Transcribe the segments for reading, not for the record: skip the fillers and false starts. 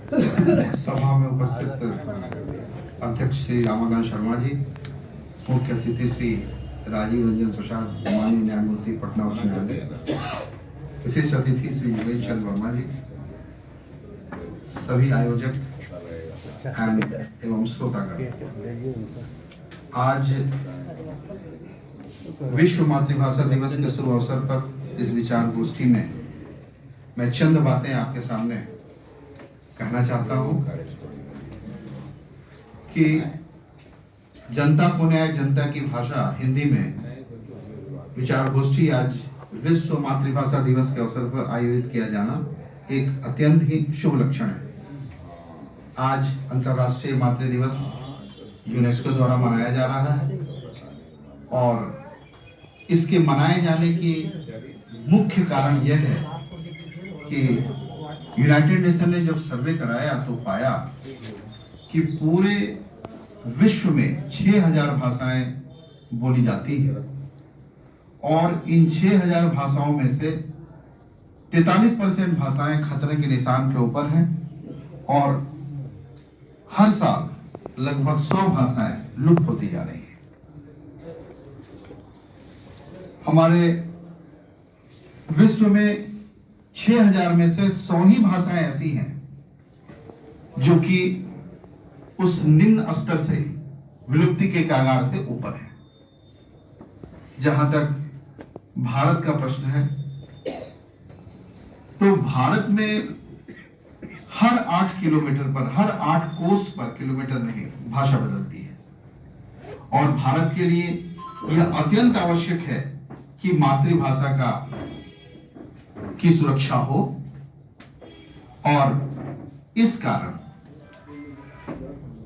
सभा में उपस्थित अध्यक्ष श्री रामाकांत शर्मा जी, मुख्य अतिथि श्री राजीव रंजन प्रसाद, माननीय न्यायमूर्ति पटना उच्च न्यायालय, विशेष अतिथि श्री योगेश चंद्र वर्मा जी, सभी आयोजक एवं श्रोतागण, आज विश्व मातृभाषा दिवस के शुभ अवसर पर इस विचार गोष्ठी में मैं चंद बातें आपके सामने कहना चाहता हूं कि जनता को न्याय, जनता की भाषा हिंदी में विचार गोष्ठी आज विश्व मातृभाषा दिवस के अवसर पर आयोजित किया जाना एक अत्यंत ही शुभ लक्षण है। आज अंतर्राष्ट्रीय मातृ दिवस यूनेस्को द्वारा मनाया जा रहा है और इसके मनाए जाने की मुख्य कारण यह है कि यूनाइटेड नेशन ने जब सर्वे कराया तो पाया कि पूरे विश्व में 6000 भाषाएं बोली जाती हैं और इन 6000 भाषाओं में से 43% भाषाएं खतरे के निशान के ऊपर हैं और हर साल लगभग 100 भाषाएं लुप्त होती जा रही हैं। हमारे विश्व में 6000 में से 100 ही भाषाएं ऐसी हैं जो कि उस निम्न स्तर से विलुप्ति के कगार से ऊपर है। जहां तक भारत का प्रश्न है तो भारत में हर 8 किलोमीटर पर, हर 8 कोस पर, किलोमीटर नहीं, भाषा बदलती है और भारत के लिए यह अत्यंत आवश्यक है कि मातृभाषा की सुरक्षा हो और इस कारण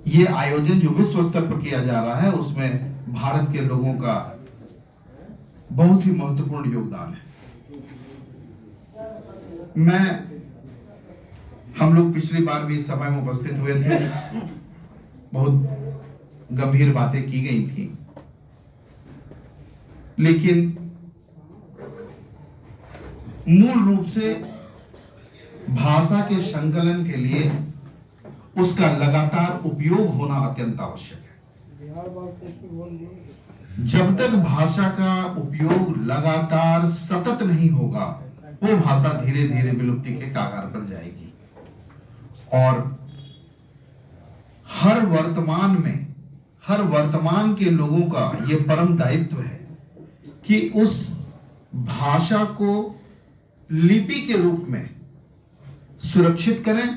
ये आयोजन जो विश्व स्तर पर किया जा रहा है उसमें भारत के लोगों का बहुत ही महत्वपूर्ण योगदान है। हम लोग पिछली बार भी इस सभा में उपस्थित हुए थे, बहुत गंभीर बातें की गई थी, लेकिन मूल रूप से भाषा के संकलन के लिए उसका लगातार उपयोग होना अत्यंत आवश्यक है। जब तक भाषा का उपयोग लगातार सतत नहीं होगा वो भाषा धीरे धीरे विलुप्ति के कगार पर जाएगी और हर वर्तमान के लोगों का यह परम दायित्व है कि उस भाषा को लिपि के रूप में सुरक्षित करें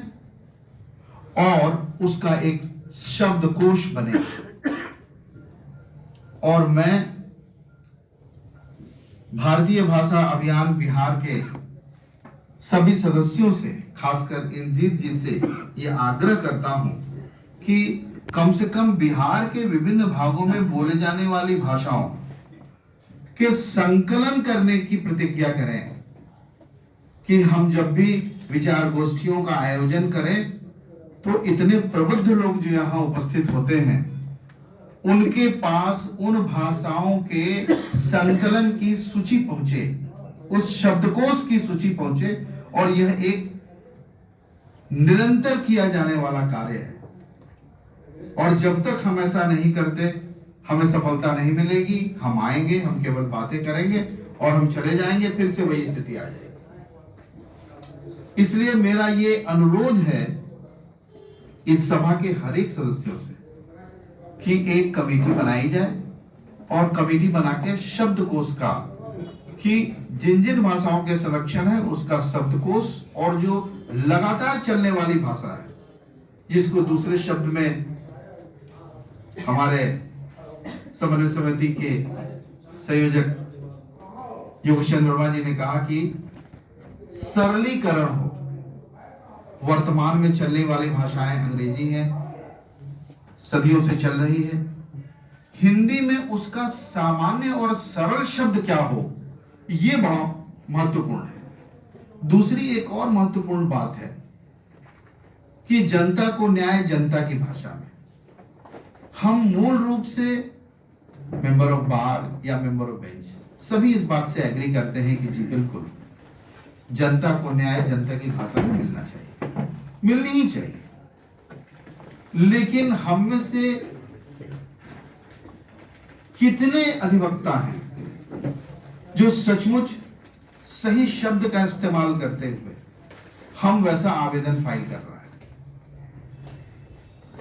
और उसका एक शब्दकोश बने। और मैं भारतीय भाषा अभियान बिहार के सभी सदस्यों से, खासकर इंजीत जी से यह आग्रह करता हूं कि कम से कम बिहार के विभिन्न भागों में बोले जाने वाली भाषाओं के संकलन करने की प्रतिज्ञा करें कि हम जब भी विचार गोष्ठियों का आयोजन करें तो इतने प्रबुद्ध लोग जो यहाँ उपस्थित होते हैं उनके पास उन भाषाओं के संकलन की सूची पहुंचे, उस शब्दकोश की सूची पहुंचे और यह एक निरंतर किया जाने वाला कार्य है। और जब तक हम ऐसा नहीं करते हमें सफलता नहीं मिलेगी। हम आएंगे, हम केवल बातें करेंगे और हम चले जाएंगे, फिर से वही स्थिति आ जाएगी। इसलिए मेरा ये अनुरोध है इस सभा के हर एक सदस्यों से कि एक कमेटी बनाई जाए और कमेटी बना के शब्दकोश का, कि जिन जिन भाषाओं के संरक्षण है उसका शब्दकोश और जो लगातार चलने वाली भाषा है जिसको दूसरे शब्द में हमारे समन्वय समिति के संयोजक योगेश चंद्र वर्मा जी ने कहा कि सरलीकरण हो। वर्तमान में चलने वाली भाषाएं अंग्रेजी हैं, सदियों से चल रही है। हिंदी में उसका सामान्य और सरल शब्द क्या हो, यह बड़ा महत्वपूर्ण है। दूसरी एक और महत्वपूर्ण बात है कि जनता को न्याय, जनता की भाषा में हम मूल रूप से मेंबर ऑफ बार या मेंबर ऑफ बेंच सभी इस बात से एग्री करते हैं कि जी बिल्कुल जनता को न्याय जनता की भाषा में मिलना चाहिए। मिलनी ही चाहिए। लेकिन हम में से कितने अधिवक्ता हैं जो सचमुच सही शब्द का इस्तेमाल करते हुए हम वैसा आवेदन फाइल कर रहा है।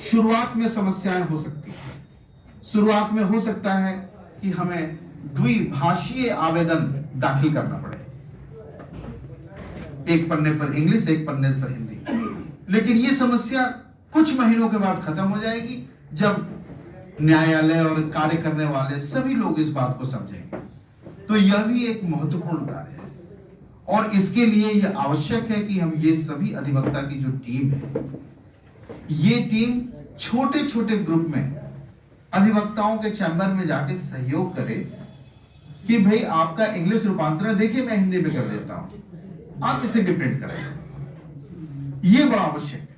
शुरुआत में समस्याएं हो सकती हैं। शुरुआत में हो सकता है कि हमें द्विभाषीय आवेदन दाखिल करना पड़े, एक पन्ने पर इंग्लिश, एक पन्ने पर हिंदी। लेकिन यह समस्या कुछ महीनों के बाद खत्म हो जाएगी जब न्यायालय और कार्य करने वाले सभी लोग इस बात को समझेंगे। तो यह भी एक महत्वपूर्ण कार्य है और इसके लिए यह आवश्यक है कि हम ये सभी अधिवक्ता की जो टीम है, ये टीम छोटे छोटे ग्रुप में अधिवक्ताओं के चैम्बर में जाके सहयोग करे कि भाई आपका इंग्लिश रूपांतरण देखिए मैं हिंदी में कर देता हूं, आप इसे भी प्रिंट करें। यह बड़ा आवश्यक है।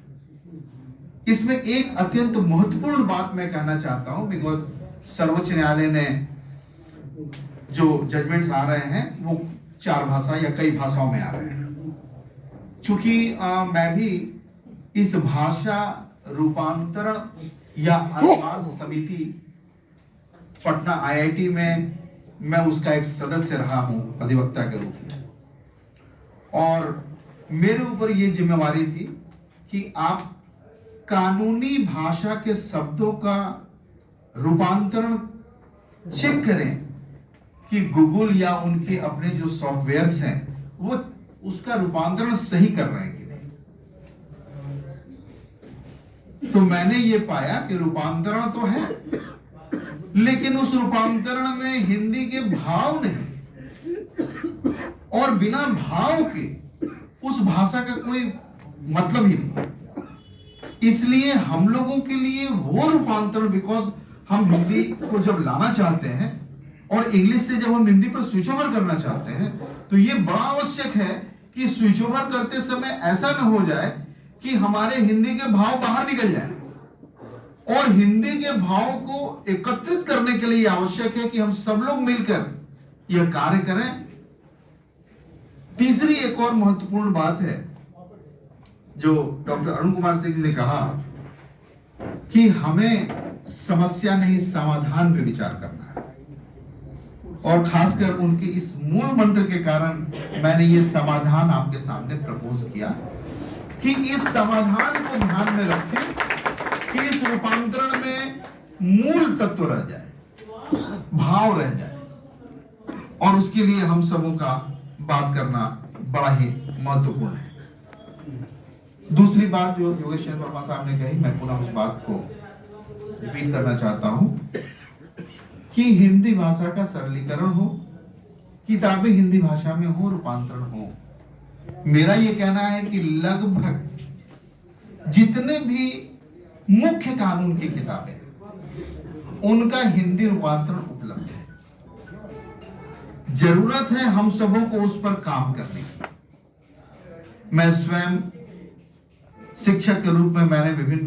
इसमें एक अत्यंत महत्वपूर्ण बात मैं कहना चाहता हूं, बिकॉज सर्वोच्च न्यायालय ने जो जजमेंट्स आ रहे हैं वो 4 भाषा या कई भाषाओं में आ रहे हैं। चूंकि मैं भी इस भाषा रूपांतरण या अनुवाद समिति पटना IIT में मैं उसका एक सदस्य रहा हूं अधिवक्ता के रूप में, और मेरे ऊपर यह जिम्मेवारी थी कि आप कानूनी भाषा के शब्दों का रूपांतरण चेक करें कि गूगल या उनके अपने जो सॉफ्टवेयर्स हैं वो उसका रूपांतरण सही कर रहे हैं कि नहीं। तो मैंने ये पाया कि रूपांतरण तो है, लेकिन उस रूपांतरण में हिंदी के भाव नहीं, और बिना भाव के उस भाषा का कोई मतलब ही नहीं। इसलिए हम लोगों के लिए वो रूपांतरण, बिकॉज हम हिंदी को जब लाना चाहते हैं और इंग्लिश से जब हम हिंदी पर स्विच ओवर करना चाहते हैं, तो ये बड़ा आवश्यक है कि स्विच ओवर करते समय ऐसा न हो जाए कि हमारे हिंदी के भाव बाहर निकल जाए। और हिंदी के भाव को एकत्रित करने के लिए आवश्यक है कि हम सब लोग मिलकर यह कार्य करें। तीसरी एक और महत्वपूर्ण बात है जो डॉक्टर अरुण कुमार सिंह ने कहा कि हमें समस्या नहीं समाधान पे विचार करना है, और खासकर उनके इस मूल मंत्र के कारण मैंने ये समाधान आपके सामने प्रपोज किया कि इस समाधान को ध्यान में रखें कि इस रूपांतरण में मूल तत्व रह जाए, भाव रह जाए, और उसके लिए हम सबों का बात करना बड़ा ही महत्वपूर्ण है। दूसरी बात जो योगेश वर्मा साहब ने कही, मैं पुनः उस बात को रिपीट करना चाहता हूं कि हिंदी भाषा का सरलीकरण हो, किताबें हिंदी भाषा में हो, रूपांतरण हो। मेरा यह कहना है कि लगभग जितने भी मुख्य कानून की किताबें उनका हिंदी रूपांतरण उपलब्ध है। जरूरत है हम सबों को उस पर काम करने की। मैं स्वयं शिक्षक के रूप में मैंने विभिन्न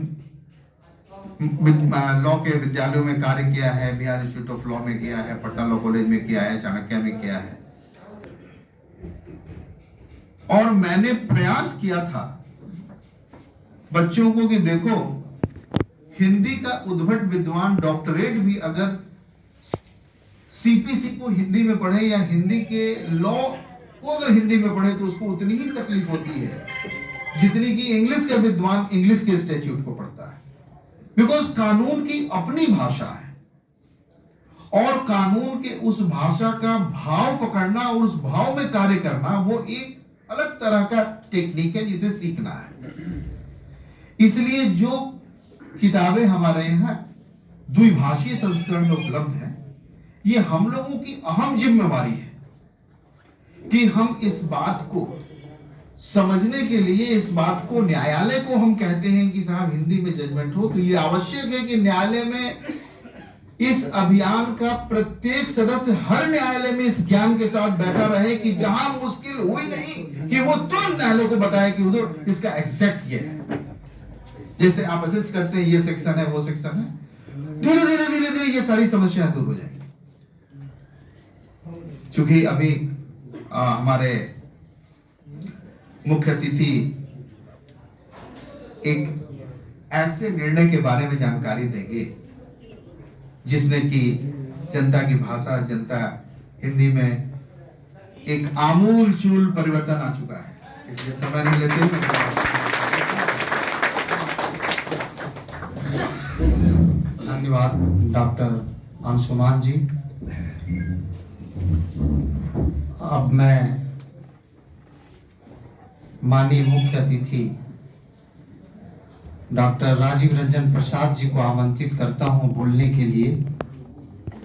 लॉ के विद्यालयों में कार्य किया है, बिहार इंस्टीट्यूट ऑफ लॉ में किया है, पटना लॉ कॉलेज में किया है, चाणक्य में किया है, और मैंने प्रयास किया था बच्चों को कि देखो हिंदी का उद्भट विद्वान डॉक्टरेट भी अगर CPC को हिंदी में पढ़े या हिंदी के लॉ को अगर हिंदी में पढ़े तो उसको उतनी ही तकलीफ होती है जितनी कि इंग्लिश का विद्वान इंग्लिश के स्टैट्यूट को पढ़ता है। बिकॉज कानून की अपनी भाषा है और कानून के उस भाषा का भाव पकड़ना और उस भाव में कार्य करना वो एक अलग तरह का टेक्निक है जिसे सीखना है। इसलिए जो किताबें हमारे यहाँ द्विभाषीय संस्करण में उपलब्ध है, ये हम लोगों की अहम जिम्मेवारी है कि हम इस बात को समझने के लिए, इस बात को न्यायालय को हम कहते हैं कि साहब हिंदी में जजमेंट हो, तो ये आवश्यक है कि न्यायालय में इस अभियान का प्रत्येक सदस्य हर न्यायालय में इस ज्ञान के साथ बैठा रहे कि जहां मुश्किल हुई नहीं कि वो तुरंत न्यायालय को बताए कि उधर इसका एग्जैक्ट ये है। जैसे आप असिस्ट करते हैं, ये सेक्शन है, वो सेक्शन है, धीरे धीरे धीरे धीरे ये सारी समस्याएं दूर हो जाएंगी। क्योंकि अभी हमारे मुख्य अतिथि एक ऐसे निर्णय के बारे में जानकारी देंगे जिसने कि जनता की भाषा, जनता हिंदी में एक आमूल चूल परिवर्तन आ चुका है। इसलिए समय नहीं लेते हुए धन्यवाद डॉक्टर अंशुमान जी। अब मैं माननीय मुख्य अतिथि डॉक्टर राजीव रंजन प्रसाद जी को आमंत्रित करता हूं बोलने के लिए।